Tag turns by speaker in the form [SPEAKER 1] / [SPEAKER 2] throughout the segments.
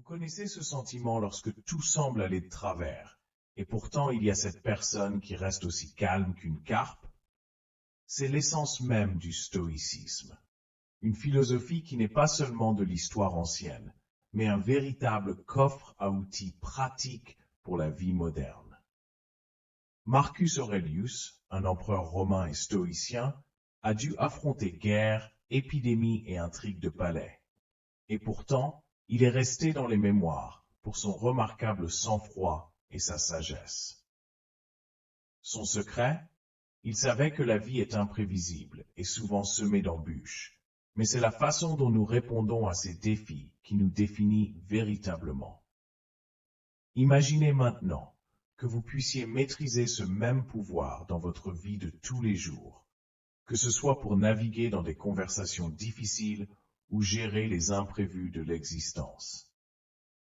[SPEAKER 1] Vous connaissez ce sentiment lorsque tout semble aller de travers, et pourtant il y a cette personne qui reste aussi calme qu'une carpe? C'est l'essence même du stoïcisme, une philosophie qui n'est pas seulement de l'histoire ancienne, mais un véritable coffre à outils pratiques pour la vie moderne. Marcus Aurelius, un empereur romain et stoïcien, a dû affronter guerre, épidémies et intrigues de palais. Et pourtant, il est resté dans les mémoires pour son remarquable sang-froid et sa sagesse. Son secret? Il savait que la vie est imprévisible et souvent semée d'embûches, mais c'est la façon dont nous répondons à ces défis qui nous définit véritablement. Imaginez maintenant que vous puissiez maîtriser ce même pouvoir dans votre vie de tous les jours, que ce soit pour naviguer dans des conversations difficiles ou gérer les imprévus de l'existence.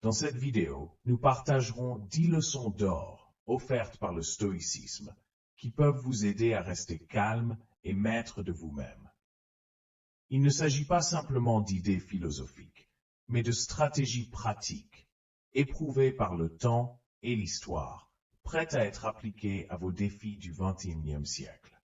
[SPEAKER 1] Dans cette vidéo, nous partagerons 10 leçons d'or offertes par le stoïcisme qui peuvent vous aider à rester calme et maître de vous-même. Il ne s'agit pas simplement d'idées philosophiques, mais de stratégies pratiques, éprouvées par le temps et l'histoire, prêtes à être appliquées à vos défis du XXIe siècle.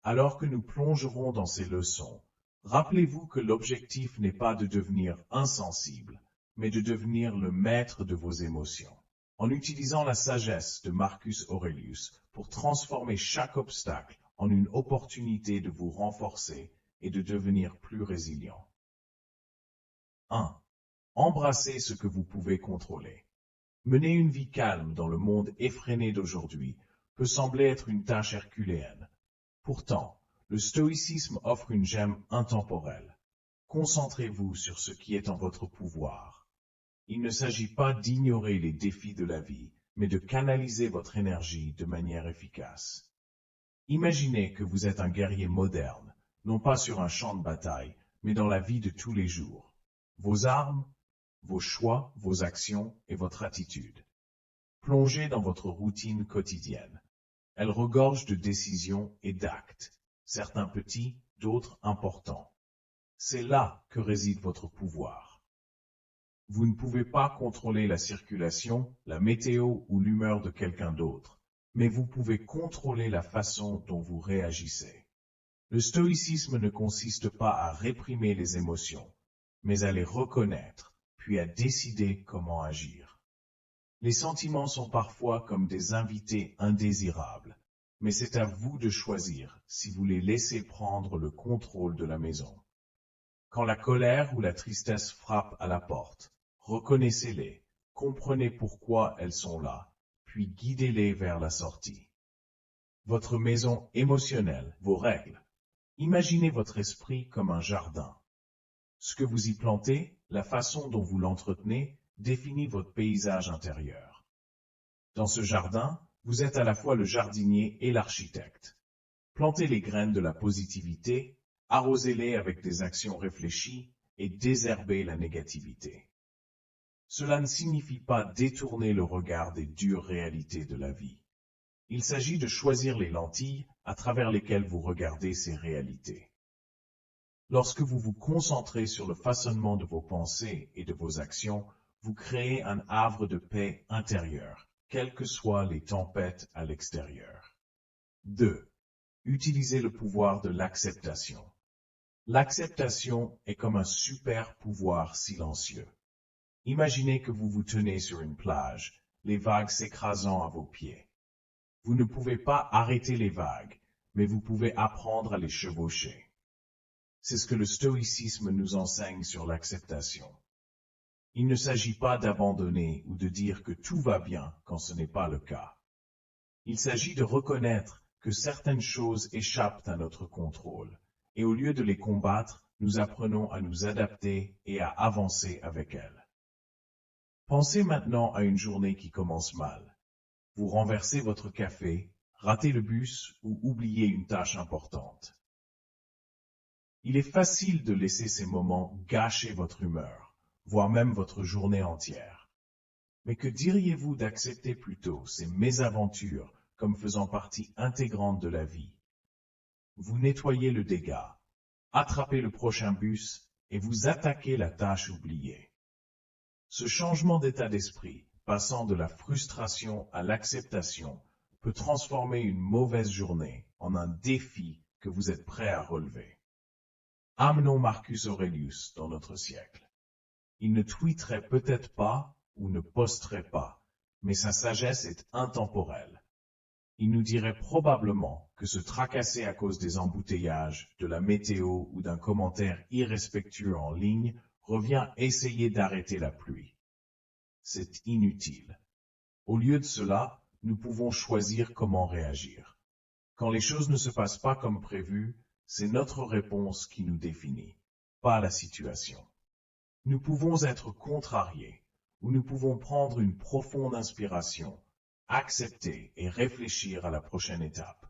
[SPEAKER 1] Alors que nous plongerons dans ces leçons, rappelez-vous que l'objectif n'est pas de devenir insensible, mais de devenir le maître de vos émotions, en utilisant la sagesse de Marcus Aurelius pour transformer chaque obstacle en une opportunité de vous renforcer et de devenir plus résilient. 1. Embrassez ce que vous pouvez contrôler. Mener une vie calme dans le monde effréné d'aujourd'hui peut sembler être une tâche herculéenne. Pourtant, le stoïcisme offre une gemme intemporelle. Concentrez-vous sur ce qui est en votre pouvoir. Il ne s'agit pas d'ignorer les défis de la vie, mais de canaliser votre énergie de manière efficace. Imaginez que vous êtes un guerrier moderne, non pas sur un champ de bataille, mais dans la vie de tous les jours. Vos armes, vos choix, vos actions et votre attitude. Plongez dans votre routine quotidienne. Elle regorge de décisions et d'actes, certains petits, d'autres importants. C'est là que réside votre pouvoir. Vous ne pouvez pas contrôler la circulation, la météo ou l'humeur de quelqu'un d'autre, mais vous pouvez contrôler la façon dont vous réagissez. Le stoïcisme ne consiste pas à réprimer les émotions, mais à les reconnaître, puis à décider comment agir. Les sentiments sont parfois comme des invités indésirables, mais c'est à vous de choisir si vous les laissez prendre le contrôle de la maison. Quand la colère ou la tristesse frappent à la porte, reconnaissez-les, comprenez pourquoi elles sont là, puis guidez-les vers la sortie. Votre maison émotionnelle, vos règles. Imaginez votre esprit comme un jardin. Ce que vous y plantez, la façon dont vous l'entretenez, définit votre paysage intérieur. Dans ce jardin, vous êtes à la fois le jardinier et l'architecte. Plantez les graines de la positivité, arrosez-les avec des actions réfléchies et désherbez la négativité. Cela ne signifie pas détourner le regard des dures réalités de la vie. Il s'agit de choisir les lentilles à travers lesquelles vous regardez ces réalités. Lorsque vous vous concentrez sur le façonnement de vos pensées et de vos actions, vous créez un havre de paix intérieure, quelles que soient les tempêtes à l'extérieur. 2. Utilisez le pouvoir de l'acceptation. L'acceptation est comme un super pouvoir silencieux. Imaginez que vous vous tenez sur une plage, les vagues s'écrasant à vos pieds. Vous ne pouvez pas arrêter les vagues, mais vous pouvez apprendre à les chevaucher. C'est ce que le stoïcisme nous enseigne sur l'acceptation. Il ne s'agit pas d'abandonner ou de dire que tout va bien quand ce n'est pas le cas. Il s'agit de reconnaître que certaines choses échappent à notre contrôle, et au lieu de les combattre, nous apprenons à nous adapter et à avancer avec elles. Pensez maintenant à une journée qui commence mal. Vous renversez votre café, ratez le bus ou oubliez une tâche importante. Il est facile de laisser ces moments gâcher votre humeur, voire même votre journée entière. Mais que diriez-vous d'accepter plutôt ces mésaventures comme faisant partie intégrante de la vie? Vous nettoyez le dégât, attrapez le prochain bus et vous attaquez la tâche oubliée. Ce changement d'état d'esprit, passant de la frustration à l'acceptation, peut transformer une mauvaise journée en un défi que vous êtes prêt à relever. Amenons Marcus Aurelius dans notre siècle. Il ne tweeterait peut-être pas ou ne posterait pas, mais sa sagesse est intemporelle. Il nous dirait probablement que se tracasser à cause des embouteillages, de la météo ou d'un commentaire irrespectueux en ligne revient à essayer d'arrêter la pluie. C'est inutile. Au lieu de cela, nous pouvons choisir comment réagir. Quand les choses ne se passent pas comme prévu, c'est notre réponse qui nous définit, pas la situation. Nous pouvons être contrariés, ou nous pouvons prendre une profonde inspiration, accepter et réfléchir à la prochaine étape.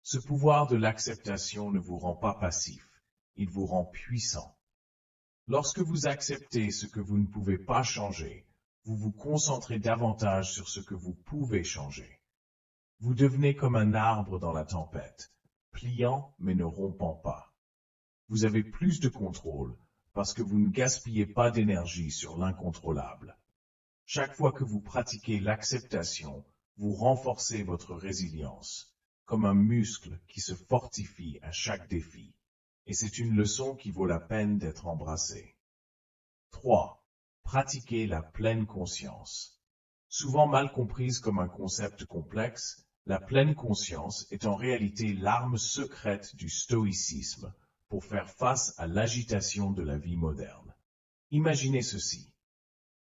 [SPEAKER 1] Ce pouvoir de l'acceptation ne vous rend pas passif, il vous rend puissant. Lorsque vous acceptez ce que vous ne pouvez pas changer, vous vous concentrez davantage sur ce que vous pouvez changer. Vous devenez comme un arbre dans la tempête, pliant mais ne rompant pas. Vous avez plus de contrôle parce que vous ne gaspillez pas d'énergie sur l'incontrôlable. Chaque fois que vous pratiquez l'acceptation, vous renforcez votre résilience, comme un muscle qui se fortifie à chaque défi. Et c'est une leçon qui vaut la peine d'être embrassée. 3. Pratiquer la pleine conscience. Souvent mal comprise comme un concept complexe, la pleine conscience est en réalité l'arme secrète du stoïcisme pour faire face à l'agitation de la vie moderne. Imaginez ceci.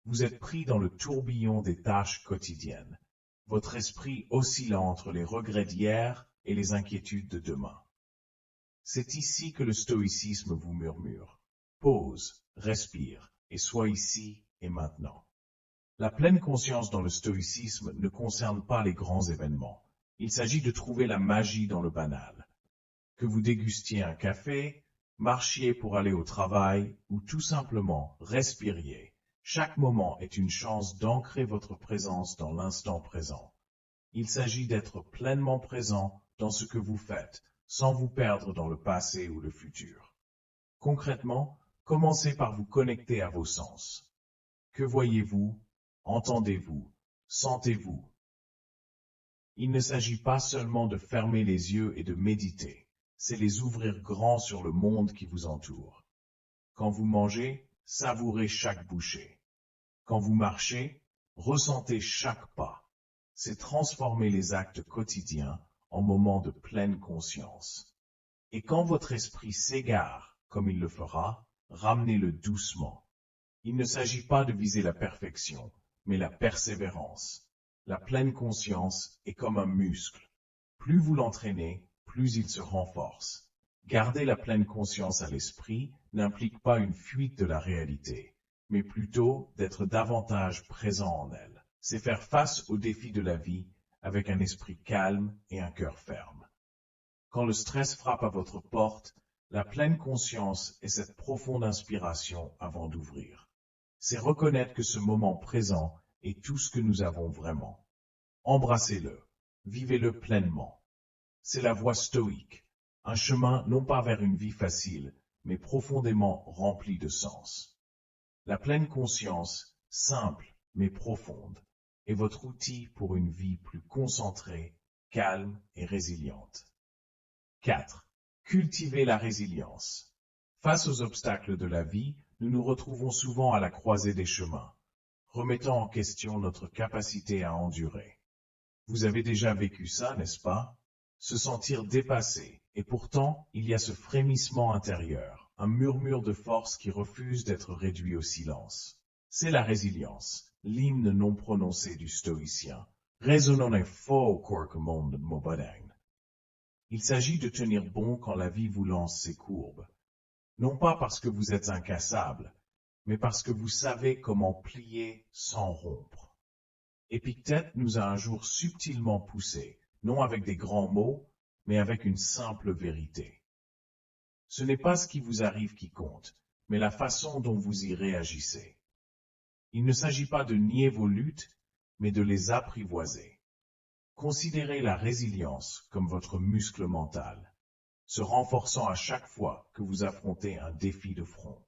[SPEAKER 1] Vous êtes pris dans le tourbillon des tâches quotidiennes, votre esprit oscillant entre les regrets d'hier et les inquiétudes de demain. C'est ici que le stoïcisme vous murmure. Pause, respire, et sois ici et maintenant. La pleine conscience dans le stoïcisme ne concerne pas les grands événements. Il s'agit de trouver la magie dans le banal. Que vous dégustiez un café, marchiez pour aller au travail ou tout simplement respiriez. Chaque moment est une chance d'ancrer votre présence dans l'instant présent. Il s'agit d'être pleinement présent dans ce que vous faites, sans vous perdre dans le passé ou le futur. Concrètement, commencez par vous connecter à vos sens. Que voyez-vous? Entendez-vous? Sentez-vous? Il ne s'agit pas seulement de fermer les yeux et de méditer, c'est les ouvrir grands sur le monde qui vous entoure. Quand vous mangez, savourez chaque bouchée. Quand vous marchez, ressentez chaque pas. C'est transformer les actes quotidiens en moments de pleine conscience. Et quand votre esprit s'égare, comme il le fera, ramenez-le doucement. Il ne s'agit pas de viser la perfection, mais la persévérance. La pleine conscience est comme un muscle. Plus vous l'entraînez, plus il se renforce. Garder la pleine conscience à l'esprit n'implique pas une fuite de la réalité, mais plutôt d'être davantage présent en elle. C'est faire face aux défis de la vie avec un esprit calme et un cœur ferme. Quand le stress frappe à votre porte, la pleine conscience est cette profonde inspiration avant d'ouvrir. C'est reconnaître que ce moment présent est tout ce que nous avons vraiment. Embrassez-le, vivez-le pleinement. C'est la voie stoïque, un chemin non pas vers une vie facile, mais profondément rempli de sens. La pleine conscience, simple mais profonde, est votre outil pour une vie plus concentrée, calme et résiliente. 4. Cultiver la résilience. Face aux obstacles de la vie, nous nous retrouvons souvent à la croisée des chemins, remettant en question notre capacité à endurer. Vous avez déjà vécu ça, n'est-ce pas? Se sentir dépassé, et pourtant, il y a ce frémissement intérieur, un murmure de force qui refuse d'être réduit au silence. C'est la résilience, l'hymne non prononcé du stoïcien. Résonnons fort corps monde mobadang. Il s'agit de tenir bon quand la vie vous lance ses courbes. Non pas parce que vous êtes incassable, mais parce que vous savez comment plier sans rompre. Épictète nous a un jour subtilement poussé, non avec des grands mots, mais avec une simple vérité. Ce n'est pas ce qui vous arrive qui compte, mais la façon dont vous y réagissez. Il ne s'agit pas de nier vos luttes, mais de les apprivoiser. Considérez la résilience comme votre muscle mental, se renforçant à chaque fois que vous affrontez un défi de front.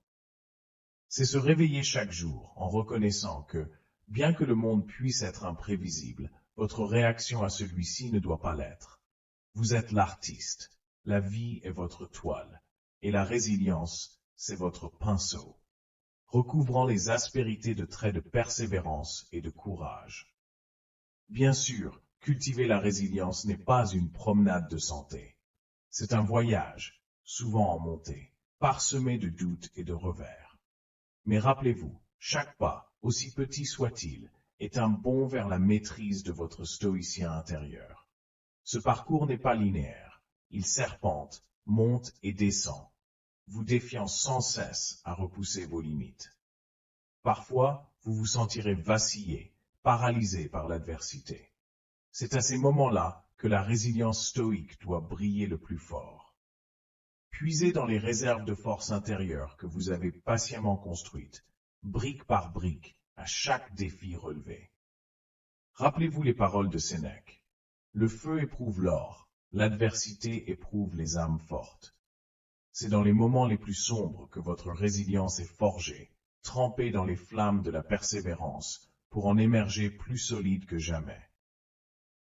[SPEAKER 1] C'est se réveiller chaque jour en reconnaissant que, bien que le monde puisse être imprévisible, votre réaction à celui-ci ne doit pas l'être. Vous êtes l'artiste, la vie est votre toile, et la résilience, c'est votre pinceau, recouvrant les aspérités de traits de persévérance et de courage. Bien sûr, cultiver la résilience n'est pas une promenade de santé. C'est un voyage, souvent en montée, parsemé de doutes et de revers. Mais rappelez-vous, chaque pas, aussi petit soit-il, est un bond vers la maîtrise de votre stoïcien intérieur. Ce parcours n'est pas linéaire, il serpente, monte et descend, vous défiant sans cesse à repousser vos limites. Parfois, vous vous sentirez vaciller, paralysé par l'adversité. C'est à ces moments-là que la résilience stoïque doit briller le plus fort. Puisez dans les réserves de force intérieure que vous avez patiemment construites, brique par brique, à chaque défi relevé. Rappelez-vous les paroles de Sénèque. Le feu éprouve l'or, l'adversité éprouve les âmes fortes. C'est dans les moments les plus sombres que votre résilience est forgée, trempée dans les flammes de la persévérance, pour en émerger plus solide que jamais.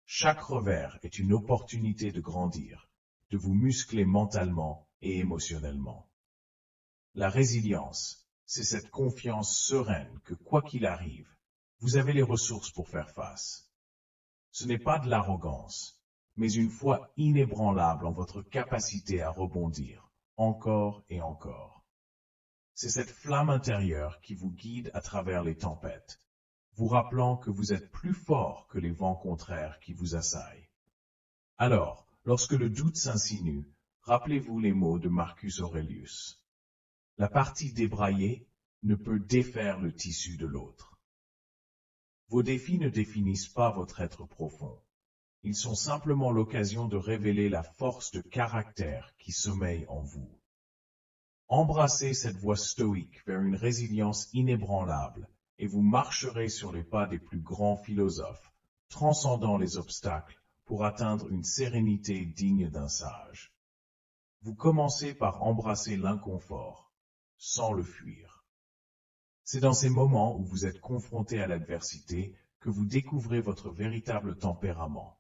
[SPEAKER 1] Chaque revers est une opportunité de grandir, de vous muscler mentalement et émotionnellement. La résilience, c'est cette confiance sereine que, quoi qu'il arrive, vous avez les ressources pour faire face. Ce n'est pas de l'arrogance, mais une foi inébranlable en votre capacité à rebondir, encore et encore. C'est cette flamme intérieure qui vous guide à travers les tempêtes, vous rappelant que vous êtes plus fort que les vents contraires qui vous assaillent. Alors, lorsque le doute s'insinue, rappelez-vous les mots de Marcus Aurelius. La partie débraillée ne peut défaire le tissu de l'autre. Vos défis ne définissent pas votre être profond. Ils sont simplement l'occasion de révéler la force de caractère qui sommeille en vous. Embrassez cette voie stoïque vers une résilience inébranlable et vous marcherez sur les pas des plus grands philosophes, transcendant les obstacles pour atteindre une sérénité digne d'un sage. Vous commencez par embrasser l'inconfort, sans le fuir. C'est dans ces moments où vous êtes confronté à l'adversité que vous découvrez votre véritable tempérament.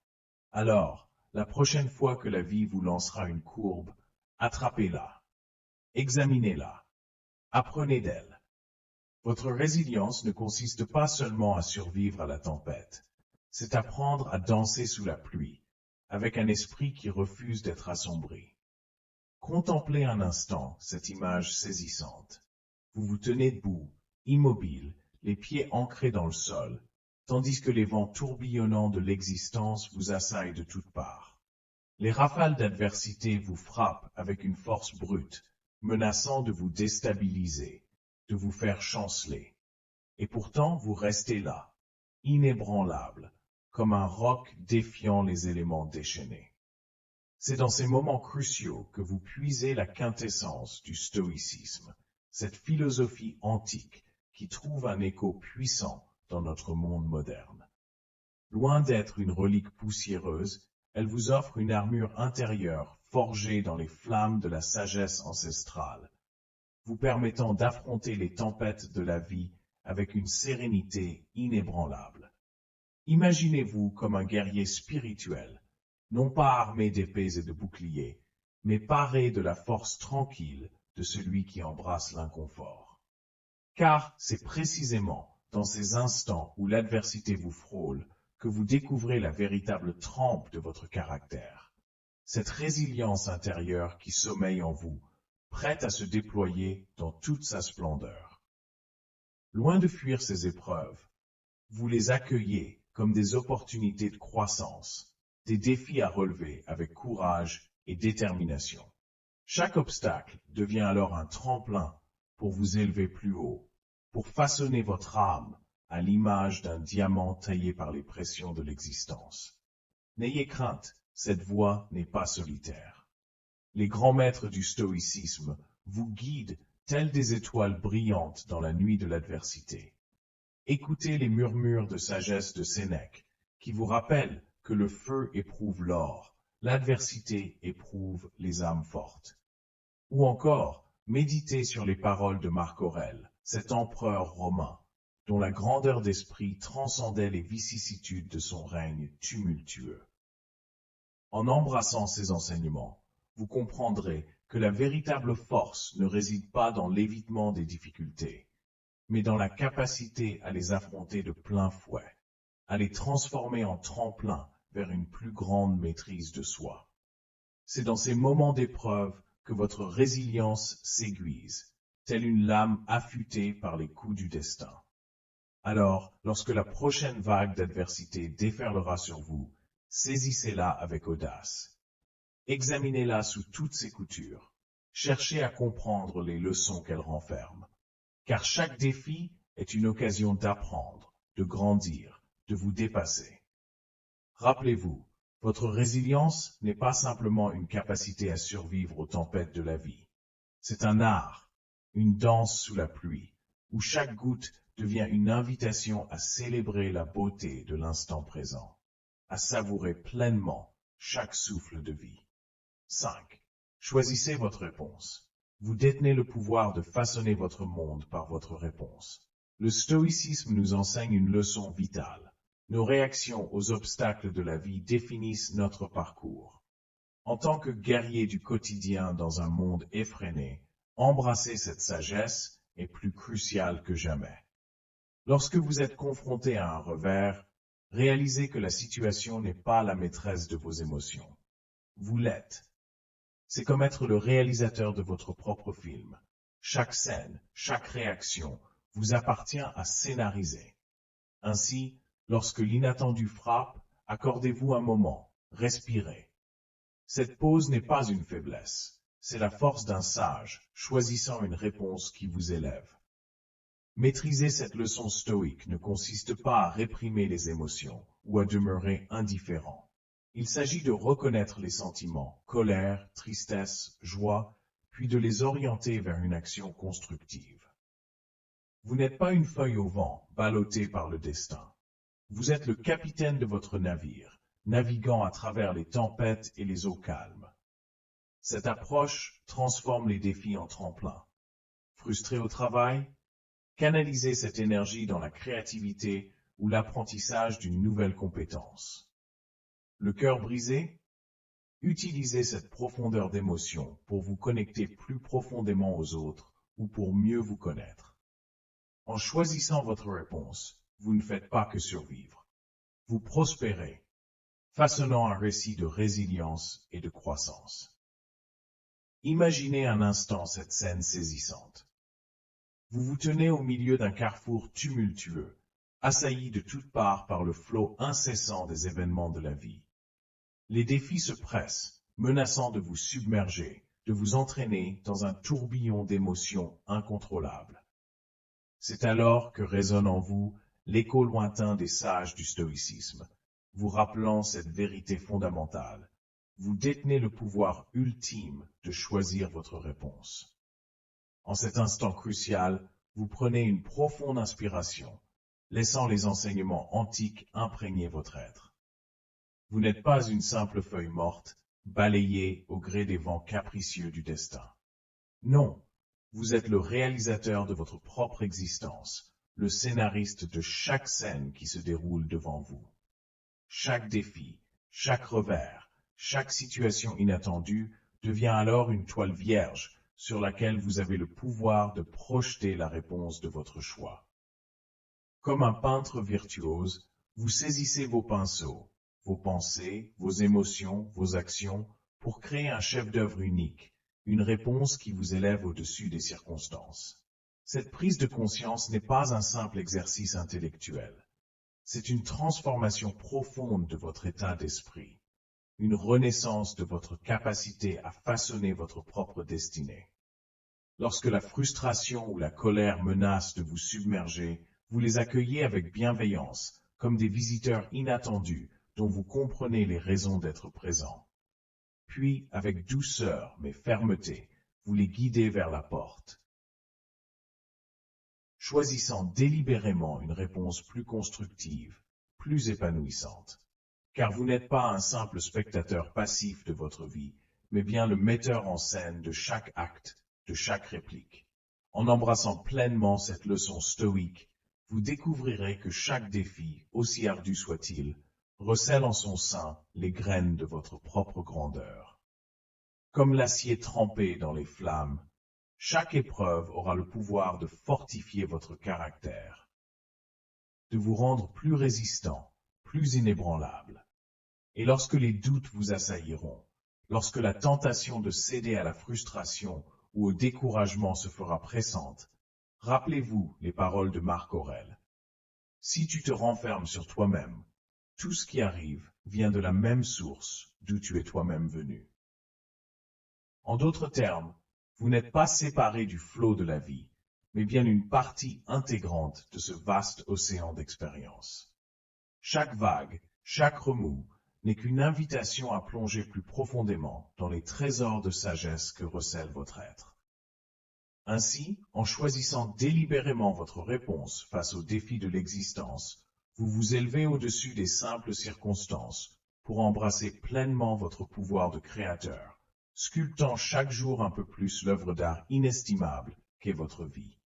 [SPEAKER 1] Alors, la prochaine fois que la vie vous lancera une courbe, attrapez-la, examinez-la, apprenez d'elle. Votre résilience ne consiste pas seulement à survivre à la tempête, c'est apprendre à danser sous la pluie, avec un esprit qui refuse d'être assombri. Contemplez un instant cette image saisissante. Vous vous tenez debout, immobile, les pieds ancrés dans le sol, tandis que les vents tourbillonnants de l'existence vous assaillent de toutes parts. Les rafales d'adversité vous frappent avec une force brute, menaçant de vous déstabiliser, de vous faire chanceler. Et pourtant vous restez là, inébranlable, comme un roc défiant les éléments déchaînés. C'est dans ces moments cruciaux que vous puisez la quintessence du stoïcisme, cette philosophie antique qui trouve un écho puissant dans notre monde moderne. Loin d'être une relique poussiéreuse, elle vous offre une armure intérieure forgée dans les flammes de la sagesse ancestrale, vous permettant d'affronter les tempêtes de la vie avec une sérénité inébranlable. Imaginez-vous comme un guerrier spirituel, non pas armé d'épées et de boucliers, mais paré de la force tranquille de celui qui embrasse l'inconfort. Car c'est précisément dans ces instants où l'adversité vous frôle que vous découvrez la véritable trempe de votre caractère, cette résilience intérieure qui sommeille en vous, prête à se déployer dans toute sa splendeur. Loin de fuir ces épreuves, vous les accueillez comme des opportunités de croissance, des défis à relever avec courage et détermination. Chaque obstacle devient alors un tremplin pour vous élever plus haut, pour façonner votre âme à l'image d'un diamant taillé par les pressions de l'existence. N'ayez crainte, cette voie n'est pas solitaire. Les grands maîtres du stoïcisme vous guident tels des étoiles brillantes dans la nuit de l'adversité. Écoutez les murmures de sagesse de Sénèque, qui vous rappellent que le feu éprouve l'or, l'adversité éprouve les âmes fortes. Ou encore, méditez sur les paroles de Marc Aurèle, cet empereur romain, dont la grandeur d'esprit transcendait les vicissitudes de son règne tumultueux. En embrassant ces enseignements, vous comprendrez que la véritable force ne réside pas dans l'évitement des difficultés, mais dans la capacité à les affronter de plein fouet, à les transformer en tremplin vers une plus grande maîtrise de soi. C'est dans ces moments d'épreuve que votre résilience s'aiguise, telle une lame affûtée par les coups du destin. Alors, lorsque la prochaine vague d'adversité déferlera sur vous, saisissez-la avec audace. Examinez-la sous toutes ses coutures. Cherchez à comprendre les leçons qu'elle renferme. Car chaque défi est une occasion d'apprendre, de grandir, de vous dépasser. Rappelez-vous, votre résilience n'est pas simplement une capacité à survivre aux tempêtes de la vie. C'est un art, une danse sous la pluie, où chaque goutte devient une invitation à célébrer la beauté de l'instant présent, à savourer pleinement chaque souffle de vie. 5. Choisissez votre réponse. Vous détenez le pouvoir de façonner votre monde par votre réponse. Le stoïcisme nous enseigne une leçon vitale. Nos réactions aux obstacles de la vie définissent notre parcours. En tant que guerrier du quotidien dans un monde effréné, embrasser cette sagesse est plus crucial que jamais. Lorsque vous êtes confronté à un revers, réalisez que la situation n'est pas la maîtresse de vos émotions. Vous l'êtes. C'est comme être le réalisateur de votre propre film. Chaque scène, chaque réaction vous appartient à scénariser. Ainsi, lorsque l'inattendu frappe, accordez-vous un moment, respirez. Cette pause n'est pas une faiblesse, c'est la force d'un sage, choisissant une réponse qui vous élève. Maîtriser cette leçon stoïque ne consiste pas à réprimer les émotions ou à demeurer indifférent. Il s'agit de reconnaître les sentiments, colère, tristesse, joie, puis de les orienter vers une action constructive. Vous n'êtes pas une feuille au vent, ballottée par le destin. Vous êtes le capitaine de votre navire, naviguant à travers les tempêtes et les eaux calmes. Cette approche transforme les défis en tremplin. Frustré au travail? Canalisez cette énergie dans la créativité ou l'apprentissage d'une nouvelle compétence. Le cœur brisé? Utilisez cette profondeur d'émotion pour vous connecter plus profondément aux autres ou pour mieux vous connaître. En choisissant votre réponse, vous ne faites pas que survivre. Vous prospérez, façonnant un récit de résilience et de croissance. Imaginez un instant cette scène saisissante. Vous vous tenez au milieu d'un carrefour tumultueux, assailli de toutes parts par le flot incessant des événements de la vie. Les défis se pressent, menaçant de vous submerger, de vous entraîner dans un tourbillon d'émotions incontrôlables. C'est alors que résonne en vous l'écho lointain des sages du stoïcisme, vous rappelant cette vérité fondamentale. Vous détenez le pouvoir ultime de choisir votre réponse. En cet instant crucial, vous prenez une profonde inspiration, laissant les enseignements antiques imprégner votre être. Vous n'êtes pas une simple feuille morte, balayée au gré des vents capricieux du destin. Non, vous êtes le réalisateur de votre propre existence, le scénariste de chaque scène qui se déroule devant vous. Chaque défi, chaque revers, chaque situation inattendue devient alors une toile vierge sur laquelle vous avez le pouvoir de projeter la réponse de votre choix. Comme un peintre virtuose, vous saisissez vos pinceaux, vos pensées, vos émotions, vos actions, pour créer un chef-d'œuvre unique, une réponse qui vous élève au-dessus des circonstances. Cette prise de conscience n'est pas un simple exercice intellectuel. C'est une transformation profonde de votre état d'esprit, une renaissance de votre capacité à façonner votre propre destinée. Lorsque la frustration ou la colère menacent de vous submerger, vous les accueillez avec bienveillance, comme des visiteurs inattendus dont vous comprenez les raisons d'être présents. Puis, avec douceur mais fermeté, vous les guidez vers la porte. Choisissant délibérément une réponse plus constructive, plus épanouissante. Car vous n'êtes pas un simple spectateur passif de votre vie, mais bien le metteur en scène de chaque acte, de chaque réplique. En embrassant pleinement cette leçon stoïque, vous découvrirez que chaque défi, aussi ardu soit-il, recèle en son sein les graines de votre propre grandeur. Comme l'acier trempé dans les flammes, chaque épreuve aura le pouvoir de fortifier votre caractère, de vous rendre plus résistant, plus inébranlable. Et lorsque les doutes vous assailliront, lorsque la tentation de céder à la frustration ou au découragement se fera pressante, rappelez-vous les paroles de Marc Aurèle. Si tu te renfermes sur toi-même, tout ce qui arrive vient de la même source d'où tu es toi-même venu. En d'autres termes, vous n'êtes pas séparé du flot de la vie, mais bien une partie intégrante de ce vaste océan d'expérience. Chaque vague, chaque remous, n'est qu'une invitation à plonger plus profondément dans les trésors de sagesse que recèle votre être. Ainsi, en choisissant délibérément votre réponse face aux défis de l'existence, vous vous élevez au-dessus des simples circonstances pour embrasser pleinement votre pouvoir de créateur, sculptant chaque jour un peu plus l'œuvre d'art inestimable qu'est votre vie.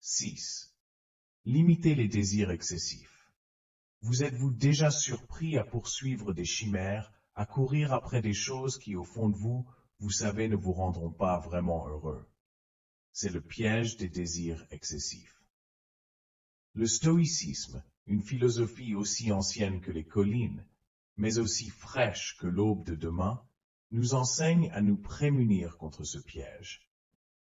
[SPEAKER 1] 6. Limitez les désirs excessifs. Vous êtes-vous déjà surpris à poursuivre des chimères, à courir après des choses qui, au fond de vous, vous savez ne vous rendront pas vraiment heureux? C'est le piège des désirs excessifs. Le stoïcisme, une philosophie aussi ancienne que les collines, mais aussi fraîche que l'aube de demain, nous enseigne à nous prémunir contre ce piège.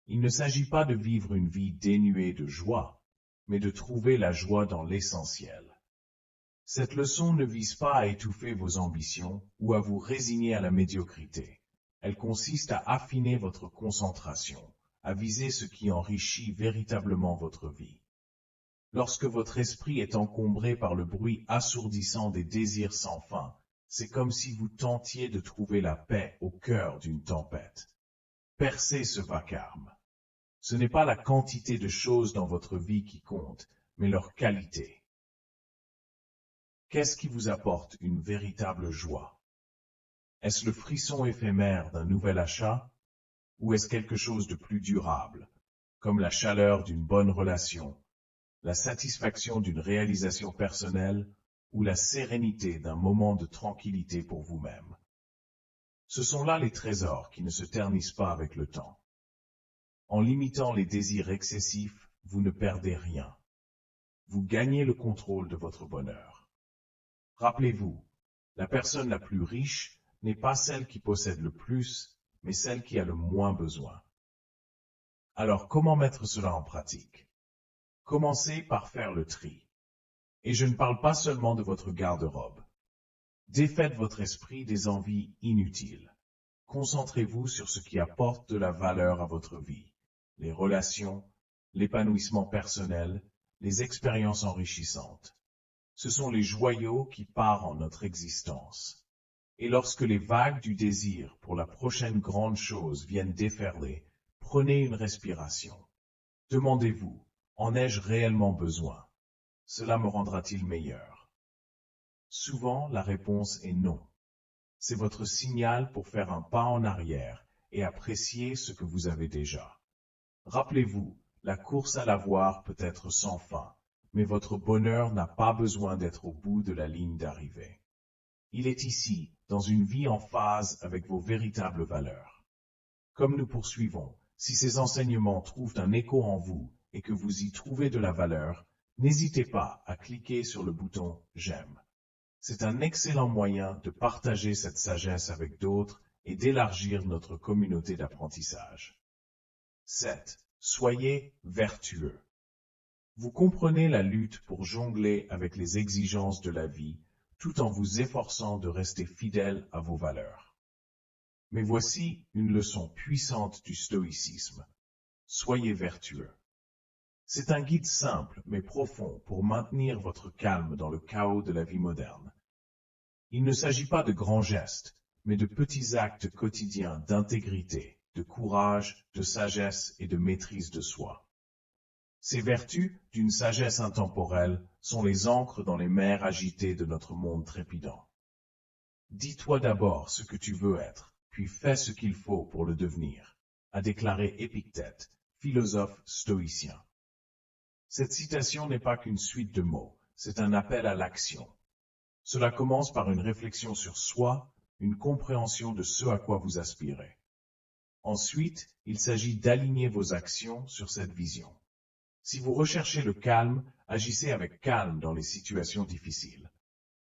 [SPEAKER 1] Il ne s'agit pas de vivre une vie dénuée de joie, mais de trouver la joie dans l'essentiel. Cette leçon ne vise pas à étouffer vos ambitions ou à vous résigner à la médiocrité. Elle consiste à affiner votre concentration, à viser ce qui enrichit véritablement votre vie. Lorsque votre esprit est encombré par le bruit assourdissant des désirs sans fin, c'est comme si vous tentiez de trouver la paix au cœur d'une tempête. Percez ce vacarme. Ce n'est pas la quantité de choses dans votre vie qui compte, mais leur qualité. Qu'est-ce qui vous apporte une véritable joie? Est-ce le frisson éphémère d'un nouvel achat? Ou est-ce quelque chose de plus durable, comme la chaleur d'une bonne relation, la satisfaction d'une réalisation personnelle ou la sérénité d'un moment de tranquillité pour vous-même? Ce sont là les trésors qui ne se ternissent pas avec le temps. En limitant les désirs excessifs, vous ne perdez rien. Vous gagnez le contrôle de votre bonheur. Rappelez-vous, la personne la plus riche n'est pas celle qui possède le plus, mais celle qui a le moins besoin. Alors comment mettre cela en pratique? Commencez par faire le tri. Et je ne parle pas seulement de votre garde-robe. Défaites votre esprit des envies inutiles. Concentrez-vous sur ce qui apporte de la valeur à votre vie, les relations, l'épanouissement personnel, les expériences enrichissantes. Ce sont les joyaux qui parent en notre existence. Et lorsque les vagues du désir pour la prochaine grande chose viennent déferler, prenez une respiration. Demandez-vous, en ai-je réellement besoin? Cela me rendra-t-il meilleur? Souvent, la réponse est non. C'est votre signal pour faire un pas en arrière et apprécier ce que vous avez déjà. Rappelez-vous, la course à l'avoir peut être sans fin, mais votre bonheur n'a pas besoin d'être au bout de la ligne d'arrivée. Il est ici, dans une vie en phase avec vos véritables valeurs. Comme nous poursuivons, si ces enseignements trouvent un écho en vous et que vous y trouvez de la valeur, n'hésitez pas à cliquer sur le bouton « J'aime ». C'est un excellent moyen de partager cette sagesse avec d'autres et d'élargir notre communauté d'apprentissage. 7. Soyez vertueux. Vous comprenez la lutte pour jongler avec les exigences de la vie, tout en vous efforçant de rester fidèle à vos valeurs. Mais voici une leçon puissante du stoïcisme. Soyez vertueux. C'est un guide simple mais profond pour maintenir votre calme dans le chaos de la vie moderne. Il ne s'agit pas de grands gestes, mais de petits actes quotidiens d'intégrité, de courage, de sagesse et de maîtrise de soi. Ces vertus, d'une sagesse intemporelle, sont les ancres dans les mers agitées de notre monde trépidant. Dis-toi d'abord ce que tu veux être, puis fais ce qu'il faut pour le devenir, a déclaré Épictète, philosophe stoïcien. Cette citation n'est pas qu'une suite de mots, c'est un appel à l'action. Cela commence par une réflexion sur soi, une compréhension de ce à quoi vous aspirez. Ensuite, il s'agit d'aligner vos actions sur cette vision. Si vous recherchez le calme, agissez avec calme dans les situations difficiles.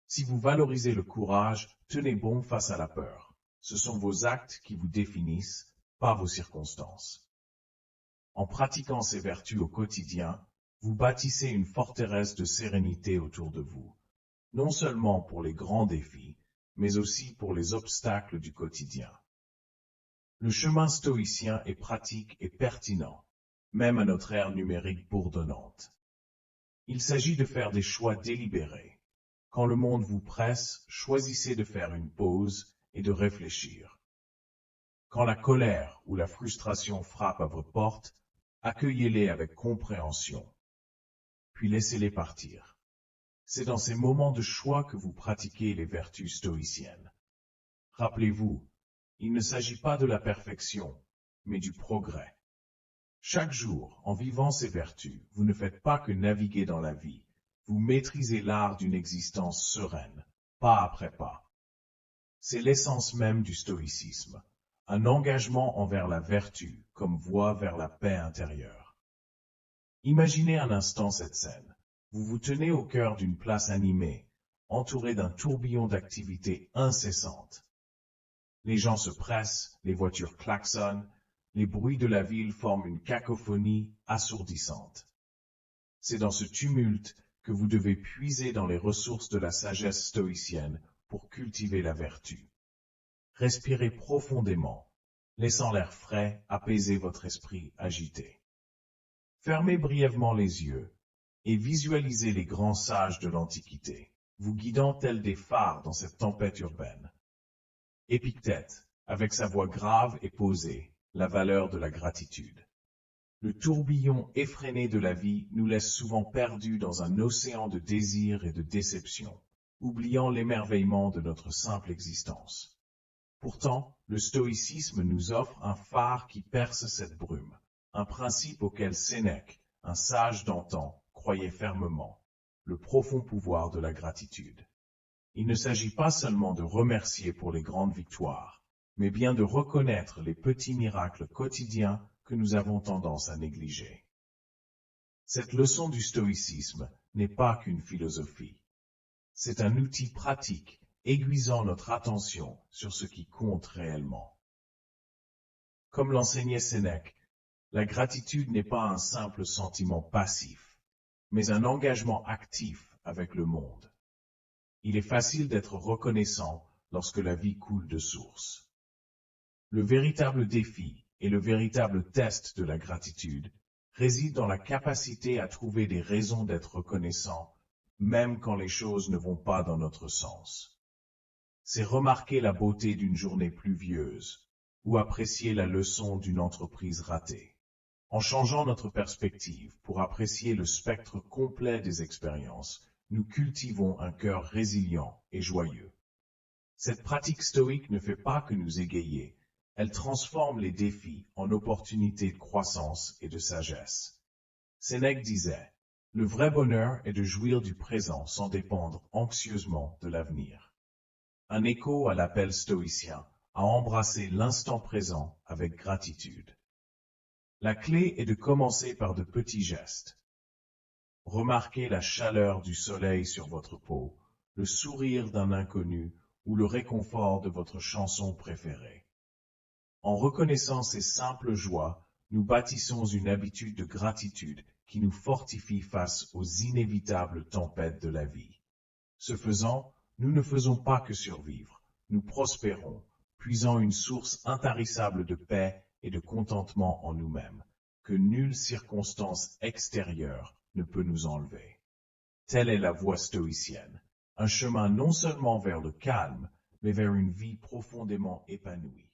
[SPEAKER 1] Si vous valorisez le courage, tenez bon face à la peur. Ce sont vos actes qui vous définissent, pas vos circonstances. En pratiquant ces vertus au quotidien, vous bâtissez une forteresse de sérénité autour de vous, non seulement pour les grands défis, mais aussi pour les obstacles du quotidien. Le chemin stoïcien est pratique et pertinent, même à notre ère numérique bourdonnante. Il s'agit de faire des choix délibérés. Quand le monde vous presse, choisissez de faire une pause et de réfléchir. Quand la colère ou la frustration frappent à votre porte, accueillez-les avec compréhension, puis laissez-les partir. C'est dans ces moments de choix que vous pratiquez les vertus stoïciennes. Rappelez-vous, il ne s'agit pas de la perfection, mais du progrès. Chaque jour, en vivant ces vertus, vous ne faites pas que naviguer dans la vie, vous maîtrisez l'art d'une existence sereine, pas après pas. C'est l'essence même du stoïcisme, un engagement envers la vertu comme voie vers la paix intérieure. Imaginez un instant cette scène. Vous vous tenez au cœur d'une place animée, entouré d'un tourbillon d'activités incessantes. Les gens se pressent, les voitures klaxonnent, les bruits de la ville forment une cacophonie assourdissante. C'est dans ce tumulte que vous devez puiser dans les ressources de la sagesse stoïcienne pour cultiver la vertu. Respirez profondément, laissant l'air frais apaiser votre esprit agité. Fermez brièvement les yeux et visualisez les grands sages de l'Antiquité, vous guidant tels des phares dans cette tempête urbaine. Épictète, avec sa voix grave et posée, la valeur de la gratitude. Le tourbillon effréné de la vie nous laisse souvent perdus dans un océan de désirs et de déceptions, oubliant l'émerveillement de notre simple existence. Pourtant, le stoïcisme nous offre un phare qui perce cette brume, un principe auquel Sénèque, un sage d'antan, croyait fermement, le profond pouvoir de la gratitude. Il ne s'agit pas seulement de remercier pour les grandes victoires, mais bien de reconnaître les petits miracles quotidiens que nous avons tendance à négliger. Cette leçon du stoïcisme n'est pas qu'une philosophie. C'est un outil pratique, aiguisant notre attention sur ce qui compte réellement. Comme l'enseignait Sénèque, la gratitude n'est pas un simple sentiment passif, mais un engagement actif avec le monde. Il est facile d'être reconnaissant lorsque la vie coule de source. Le véritable défi et le véritable test de la gratitude réside dans la capacité à trouver des raisons d'être reconnaissant, même quand les choses ne vont pas dans notre sens. C'est remarquer la beauté d'une journée pluvieuse ou apprécier la leçon d'une entreprise ratée. En changeant notre perspective pour apprécier le spectre complet des expériences, nous cultivons un cœur résilient et joyeux. Cette pratique stoïque ne fait pas que nous égayer, elle transforme les défis en opportunités de croissance et de sagesse. Sénèque disait, « Le vrai bonheur est de jouir du présent sans dépendre anxieusement de l'avenir. » Un écho à l'appel stoïcien à embrasser l'instant présent avec gratitude. La clé est de commencer par de petits gestes. Remarquez la chaleur du soleil sur votre peau, le sourire d'un inconnu ou le réconfort de votre chanson préférée. En reconnaissant ces simples joies, nous bâtissons une habitude de gratitude qui nous fortifie face aux inévitables tempêtes de la vie. Ce faisant, nous ne faisons pas que survivre, nous prospérons, puisant une source intarissable de paix et de contentement en nous-mêmes, que nulle circonstance extérieure ne peut nous enlever. Telle est la voie stoïcienne, un chemin non seulement vers le calme, mais vers une vie profondément épanouie.